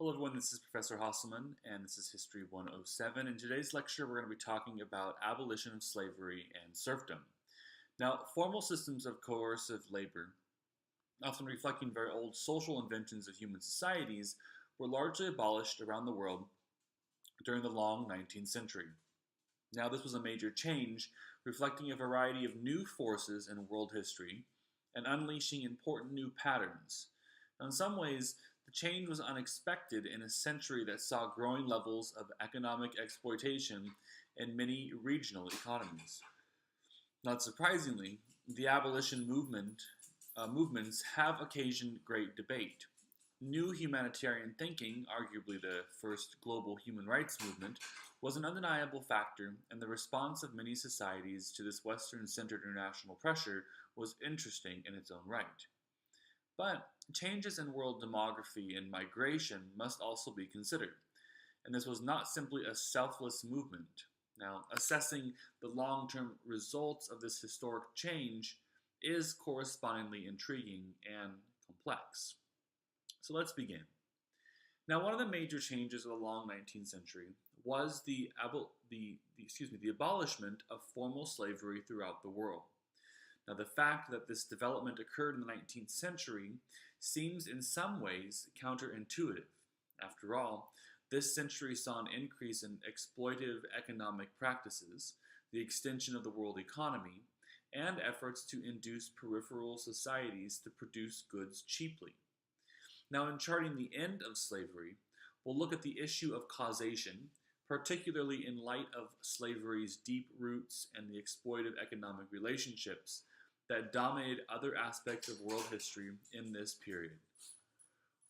Hello everyone, this is Professor Hasselman, and this is History 107. In today's lecture, we're going to be talking about abolition of slavery and serfdom. Now, formal systems of coercive labor, often reflecting very old social inventions of human societies, were largely abolished around the world during the long 19th century. Now, this was a major change, reflecting a variety of new forces in world history and unleashing important new patterns. Now, in some ways, the change was unexpected in a century that saw growing levels of economic exploitation in many regional economies. Not surprisingly, the abolition movements have occasioned great debate. New humanitarian thinking, arguably the first global human rights movement, was an undeniable factor, and the response of many societies to this Western-centered international pressure was interesting in its own right. But changes in world demography and migration must also be considered, and this was not simply a selfless movement. Now, assessing the long-term results of this historic change is correspondingly intriguing and complex. So let's begin. Now, one of the major changes of the long 19th century was the abolishment of formal slavery throughout the world. Now, the fact that this development occurred in the 19th century seems in some ways counterintuitive. After all, this century saw an increase in exploitive economic practices, the extension of the world economy, and efforts to induce peripheral societies to produce goods cheaply. Now, in charting the end of slavery, we'll look at the issue of causation, particularly in light of slavery's deep roots and the exploitive economic relationships that dominated other aspects of world history in this period.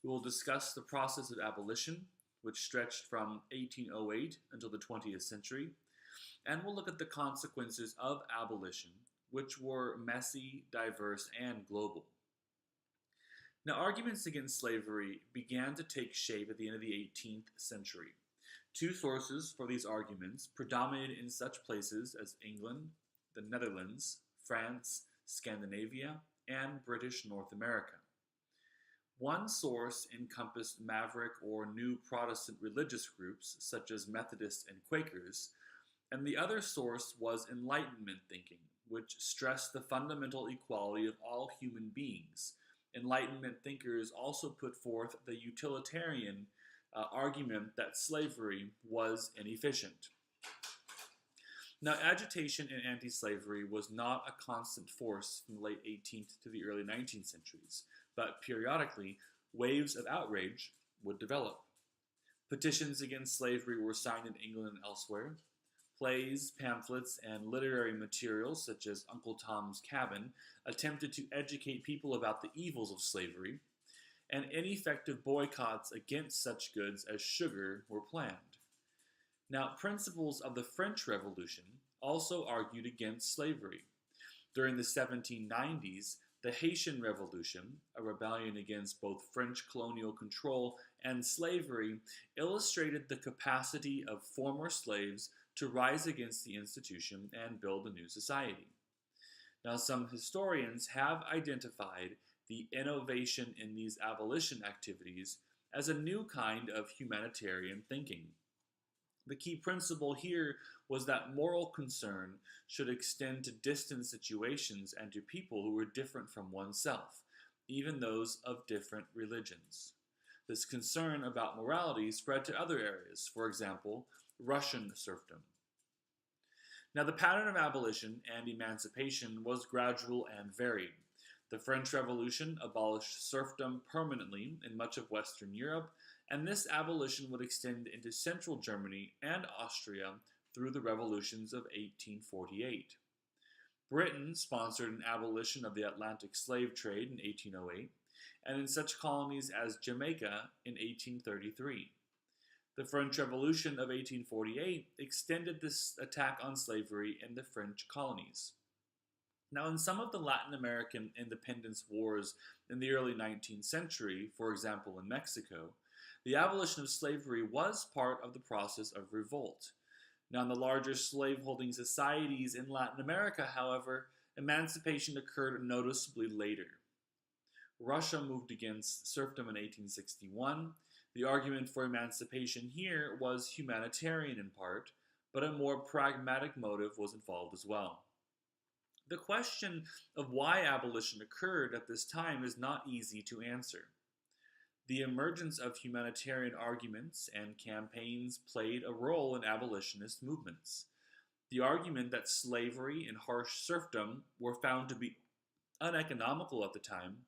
We will discuss the process of abolition, which stretched from 1808 until the 20th century, and we'll look at the consequences of abolition, which were messy, diverse, and global. Now, arguments against slavery began to take shape at the end of the 18th century. Two sources for these arguments predominated in such places as England, the Netherlands, France, Scandinavia, and British North America. One source encompassed maverick or new Protestant religious groups, such as Methodists and Quakers, and the other source was Enlightenment thinking, which stressed the fundamental equality of all human beings. Enlightenment thinkers also put forth the utilitarian argument that slavery was inefficient. Now, agitation in anti-slavery was not a constant force from the late 18th to the early 19th centuries, but periodically, waves of outrage would develop. Petitions against slavery were signed in England and elsewhere. Plays, pamphlets, and literary materials, such as Uncle Tom's Cabin, attempted to educate people about the evils of slavery, and ineffective boycotts against such goods as sugar were planned. Now, principles of the French Revolution also argued against slavery. During the 1790s, the Haitian Revolution, a rebellion against both French colonial control and slavery, illustrated the capacity of former slaves to rise against the institution and build a new society. Now, some historians have identified the innovation in these abolition activities as a new kind of humanitarian thinking. The key principle here was that moral concern should extend to distant situations and to people who were different from oneself, even those of different religions. This concern about morality spread to other areas, for example, Russian serfdom. Now, the pattern of abolition and emancipation was gradual and varied. The French Revolution abolished serfdom permanently in much of Western Europe, and this abolition would extend into central Germany and Austria through the revolutions of 1848. Britain sponsored an abolition of the Atlantic slave trade in 1808, and in such colonies as Jamaica in 1833. The French Revolution of 1848 extended this attack on slavery in the French colonies. Now, in some of the Latin American independence wars in the early 19th century, for example in Mexico, the abolition of slavery was part of the process of revolt. Now, in the larger slaveholding societies in Latin America, however, emancipation occurred noticeably later. Russia moved against serfdom in 1861, The argument for emancipation here was humanitarian in part, but a more pragmatic motive was involved as well. The question of why abolition occurred at this time is not easy to answer. The emergence of humanitarian arguments and campaigns played a role in abolitionist movements. The argument that slavery and harsh serfdom were found to be uneconomical at the time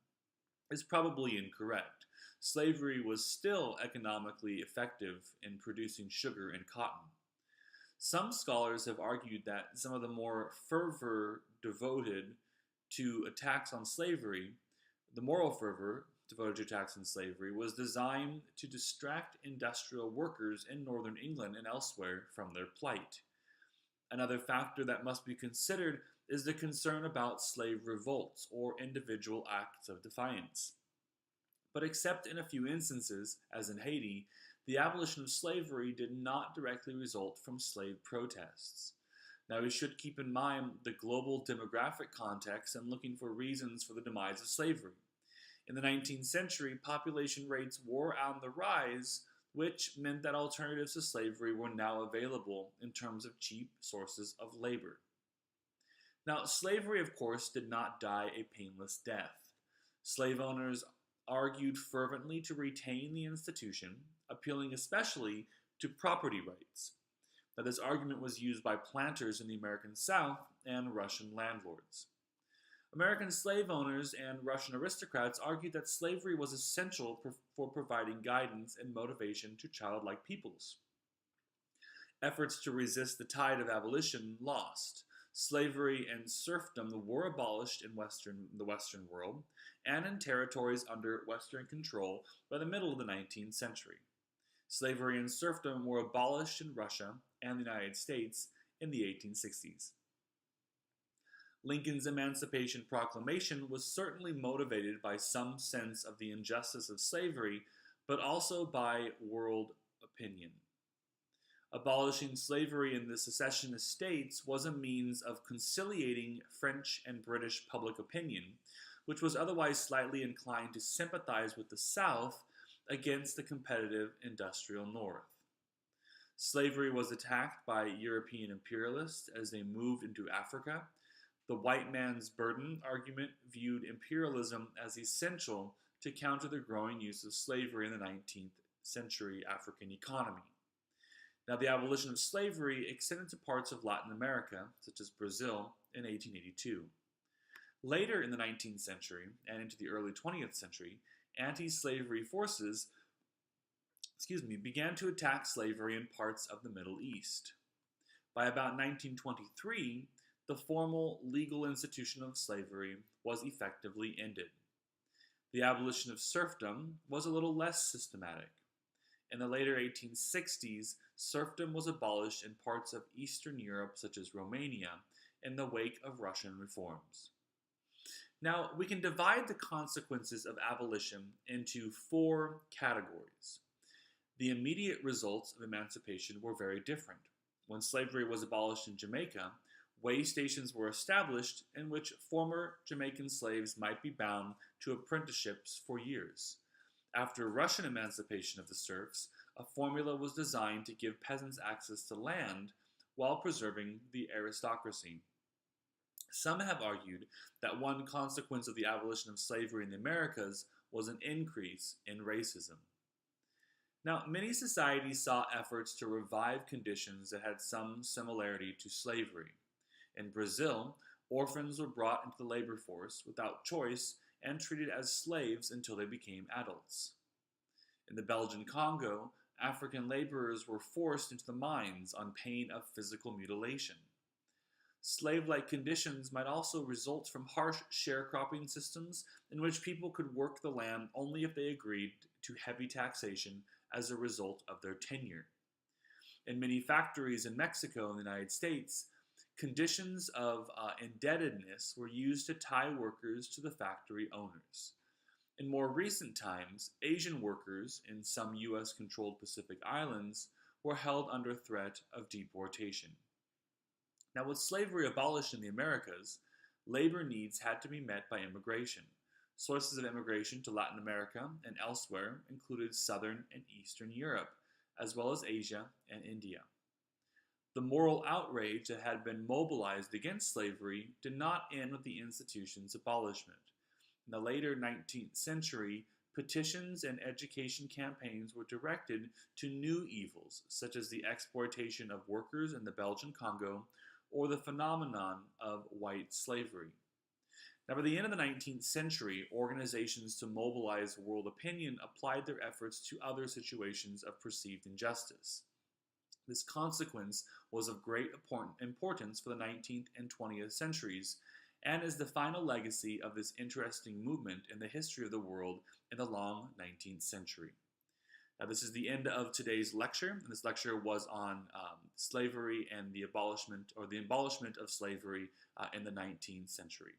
is probably incorrect. Slavery was still economically effective in producing sugar and cotton. Some scholars have argued that some of the more fervor devoted to attacks on slavery, the moral fervor devoted to attacks on slavery, was designed to distract industrial workers in northern England and elsewhere from their plight. Another factor that must be considered is the concern about slave revolts or individual acts of defiance. But except in a few instances, as in Haiti, the abolition of slavery did not directly result from slave protests. Now we should keep in mind the global demographic context and looking for reasons for the demise of slavery. In the 19th century, population rates were on the rise, which meant that alternatives to slavery were now available in terms of cheap sources of labor. Now, slavery, of course, did not die a painless death. Slave owners argued fervently to retain the institution, appealing especially to property rights. Now, this argument was used by planters in the American South and Russian landlords. American slave owners and Russian aristocrats argued that slavery was essential for providing guidance and motivation to childlike peoples. Efforts to resist the tide of abolition lost. Slavery and serfdom were abolished in the Western world and in territories under Western control by the middle of the 19th century. Slavery and serfdom were abolished in Russia and the United States in the 1860s. Lincoln's Emancipation Proclamation was certainly motivated by some sense of the injustice of slavery, but also by world opinion. Abolishing slavery in the secessionist states was a means of conciliating French and British public opinion, which was otherwise slightly inclined to sympathize with the South against the competitive industrial North. Slavery was attacked by European imperialists as they moved into Africa. The white man's burden argument viewed imperialism as essential to counter the growing use of slavery in the 19th century African economy. Now, the abolition of slavery extended to parts of Latin America, such as Brazil, in 1882. Later in the 19th century and into the early 20th century, anti-slavery forces began to attack slavery in parts of the Middle East. By about 1923, the formal legal institution of slavery was effectively ended. The abolition of serfdom was a little less systematic. In the later 1860s, serfdom was abolished in parts of Eastern Europe, such as Romania, in the wake of Russian reforms. Now, we can divide the consequences of abolition into four categories. The immediate results of emancipation were very different. When slavery was abolished in Jamaica, way stations were established in which former Jamaican slaves might be bound to apprenticeships for years. After Russian emancipation of the serfs, a formula was designed to give peasants access to land while preserving the aristocracy. Some have argued that one consequence of the abolition of slavery in the Americas was an increase in racism. Now, many societies saw efforts to revive conditions that had some similarity to slavery. In Brazil, orphans were brought into the labor force without choice and treated as slaves until they became adults. In the Belgian Congo, African laborers were forced into the mines on pain of physical mutilation. Slave-like conditions might also result from harsh sharecropping systems in which people could work the land only if they agreed to heavy taxation as a result of their tenure. In many factories in Mexico and the United States, conditions of indebtedness were used to tie workers to the factory owners. In more recent times, Asian workers in some U.S.-controlled Pacific islands were held under threat of deportation. Now, with slavery abolished in the Americas, labor needs had to be met by immigration. Sources of immigration to Latin America and elsewhere included southern and eastern Europe, as well as Asia and India. The moral outrage that had been mobilized against slavery did not end with the institution's abolishment. In the later 19th century, petitions and education campaigns were directed to new evils, such as the exploitation of workers in the Belgian Congo or the phenomenon of white slavery. Now, by the end of the 19th century, organizations to mobilize world opinion applied their efforts to other situations of perceived injustice. This consequence was of great importance for the 19th and 20th centuries, and is the final legacy of this interesting movement in the history of the world in the long 19th century. Now, this is the end of today's lecture, and this lecture was on slavery and the abolishment of slavery in the 19th century.